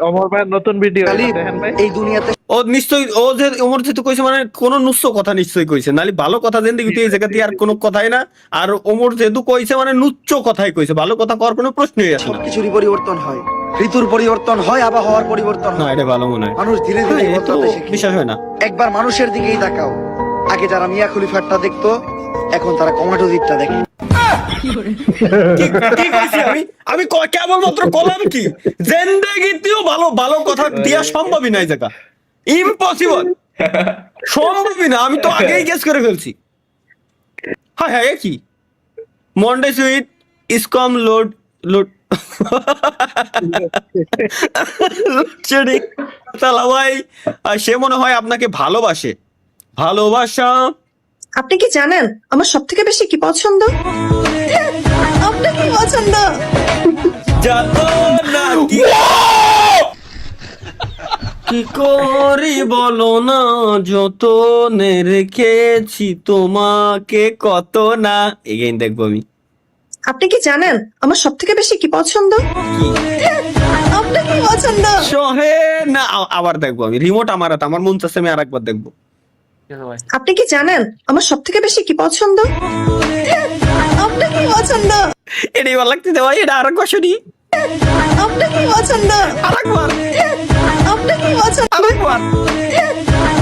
ওমর ভাই নতুন ভিডিও দেখেন ভাই। এই দুনিয়াতে ও নিশ্চয়ই ও যে ওমর যেহেতু কইছে মানে কোন নুচ্ছ কথা নিশ্চয়ই কইছে, নালি ভালো কথা যেন দেখি এই জায়গাতে আর কোনো কথাই না। আর ওমর যেহেতু কইছে মানে নুচ্চ কথাই কইছে, ভালো কথা কর কোনো প্রশ্নই আসে না। সবকিছুরই পরিবর্তন হয়, ঋতুর পরিবর্তন হয়, আবহাওয়ার পরিবর্তন না হয়। এটা ভালো মনে হয়, মানুষ ধীরে ধীরে হ্যাঁ, এ তো বদলাতে শেখে। বিশ্বাস হয় না। একবার মানুষের দিকেই তাকাও, আগে যারা মিয়া খলিফারটা দেখতো এখন তারা কমাটো দ্বীপটা দেখে। কি কইছি আমি? আমি কেবলমাত্র কলাম কি জিন্দেগিতেও ভালো ভালো কথা দিয়া সম্ভবই নাই জায়গা, ইম্পসিবল, সম্ভবই না। আমি তো আগেই গেস করে ফেলছি। হ্যাঁ হ্যাঁ কি মন্ডে সুইট ইসকম লোড লোড লোডশেডিং তালা ভাই, আর সে মনে হয় আপনাকে ভালোবাসে। ভালোবাসা আপনি কি জানেন আমার সব থেকে বেশি কি পছন্দ? আপনার কি পছন্দ? যত না কি করি বলো না, যতনে রেখেছি তোমাকে কত না। এগেইন দেখবো আমি। আপনি কি জানেন আমার সব থেকে বেশি কি পছন্দ? কি আপনার কি পছন্দ? সহে না, আবার দেখবো আমি। রিমোট আমার হাতে, আমার মন চাচ্ছে আমি আরেকবার দেখবো। আপনি কি জানেন আমার সব থেকে বেশি কি পছন্দ? আপনার কি পছন্দ? এটাই ভালো লাগতেছে ভাই, এটা আরেকবার শুনি। আপনার কি পছন্দ? আরেকবার আপনার কি পছন্দ? আরেকবার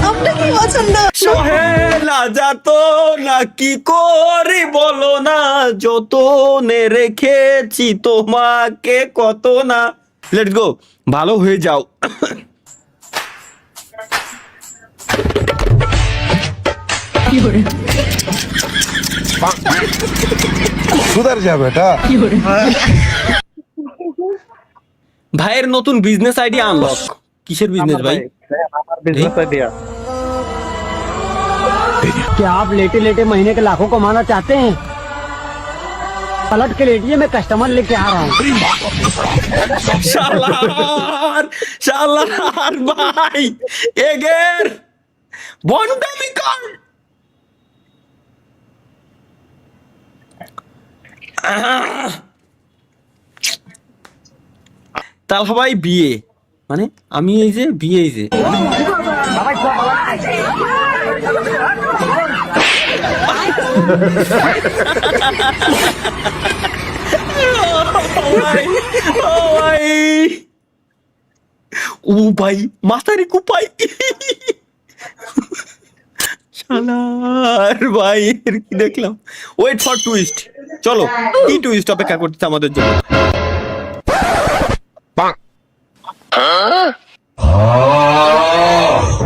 আপনার কি পছন্দ? সহেলা যাত না কি করি বলো না, যতনে রেখেছি তোমাকে কত না। লেটস গো, ভালো হয়ে যাও। सुधर जा बेटा। ভাইয়ের নতুন বিজনেস আইডিয়া আনলক। কিসের বিজনেস ভাই? আমার বিজনেস আইডিয়া। क्या आप लेटे लेटे महीने के लाखों कमाना चाहते हैं? पलट के लेटिए, मैं कस्टमर लेके आ रहा हूँ। শালার শালার ভাই, এগের বন্ডামি কর। তালহা ভাই বিয়ে মানে আমি এই যে বিয়ে এই যে ও ভাই মাথারি কুপাই শালার ভাই, এর কি দেখলাম। ওয়েট ফর টুইস্ট, চলো কি টুইস্ট অপেক্ষা করতেছে আমাদের জন্য।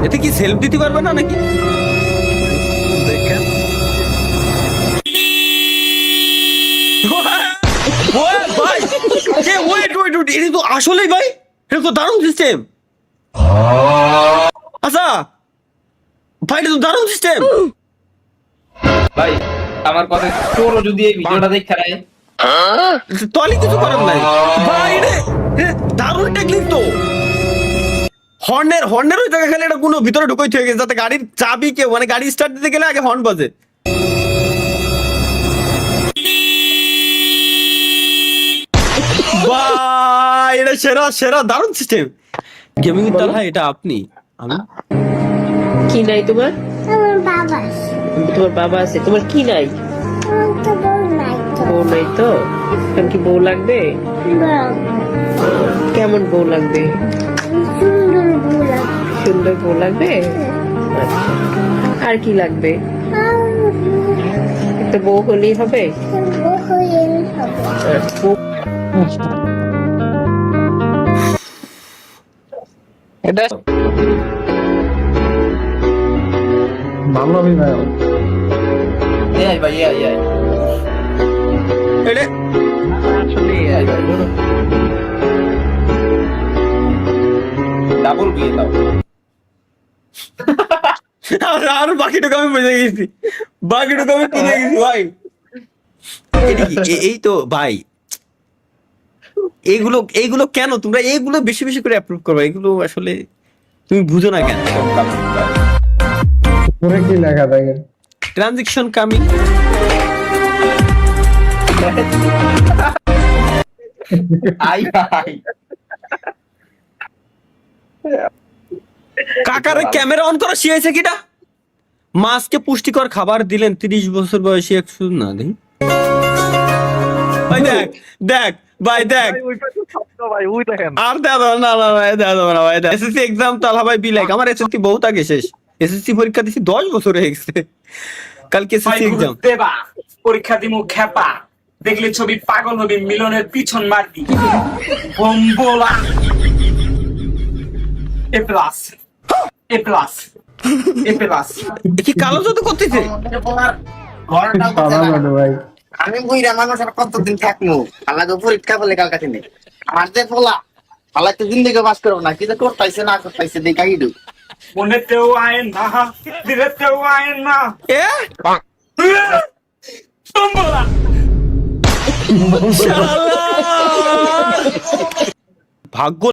এতে কি সেলফ দিতে পারবে না নাকি? দেখেন ভাই ওয়েট ওয়েট ওয়েট, এটা তো আসলেই ভাই, এটা তো দারুণ সিস্টেম। আচ্ছা ভাই, এটা তো দারুণ সিস্টেম ভাই। আমার কথা তোরও যদি এই ভিডিওটা দেখতে রায় তাহলে কিছু করার নাই ভাই, রে দারুণ টেকনিক তো। হর্নের হর্নের ওই জায়গা খেলে এটা কোনো ভিতরে ঢুকাই থেকে গেছে, যাতে গাড়ির চাবি কেউ মানে গাড়ি স্টার্ট দিতে গেলে আগে হর্ন বাজে। ভাই এটা সেরা সেরা দারুণ সিস্টেম। গেমিং এর তাহলে এটা আপনি আমি কি নাই তোমার? আমার বাবা আছে। তোমার বাবা আছে, তোমার কি নাই? আমার তো বউ নাই তো। বউ নাই তো? এখন কি বউ লাগবে? বউ। কেমন বউ লাগবে? সুন্দর বউ লাগে। সুন্দর বউ লাগবে? আচ্ছা, আর কি লাগবে? একটা বউ হলেই হবে? বউ হয়ে হবে। বউ- এটা ভালো ভাই। এই ভাই এই এটা আসলে এই ভাই বলো ডাবল বিয়ে দাও। আর বাকিটুকু আমি বুঝে গেছি, বাকিটুকু আমি বুঝে গেছি ভাই। এটা কি এই তো ভাই, এইগুলো এইগুলো কেন তোমরা এইগুলো বেশি বেশি করে অ্যাপ্রুভ করবে? এগুলো আসলে তুমি বুঝো না কেন? পরে কি লেখা থাকে? Transaction coming. আই ভাই কাকারে ক্যামেরা অন করা শিয়েছে কিটা? মাছকে পুষ্টিকর খাবার দিলেন 30 বছর বয়সী এক শুধু না দেখি ভাই, দেখ দেখ ভাই, দেখ ভাই ওই দেখেন আর দেওয়া যাবে না, ভাই দেওয়া যাবে না ভাই। এসএসসি এক্সাম তো আল্লাহ ভাই বিলাইক, আমার এসএসসি বহুত আগে শেষ। এসএসসি পরীক্ষা দিছি 10 বছর হয়ে গেছে। কালকে এসএসসি এক্সাম। দেবা পরীক্ষা দিমু খেপা, দেখলে ছবি পাগল হবি, মিলনের পিছন মারবি বম্বোলা। এ প্লাস এ প্লাস এ প্লাস। কি কালো জাদু করতেছে? ভাই আমি বুইরা মানুষ আর কতদিন থাকবো? আল্লাহ তো পরীক্ষা বলে কাল কাছে নেই আমার যে পোলা আল্লাহ তো জিন্দিগি বাস করবো না, কিন্তু করতেছে না করতেছে দেখাই দু মনেতেও আয় না, দিলেতেও আয় না। এ বম্বোলা। শালা ভাগ্য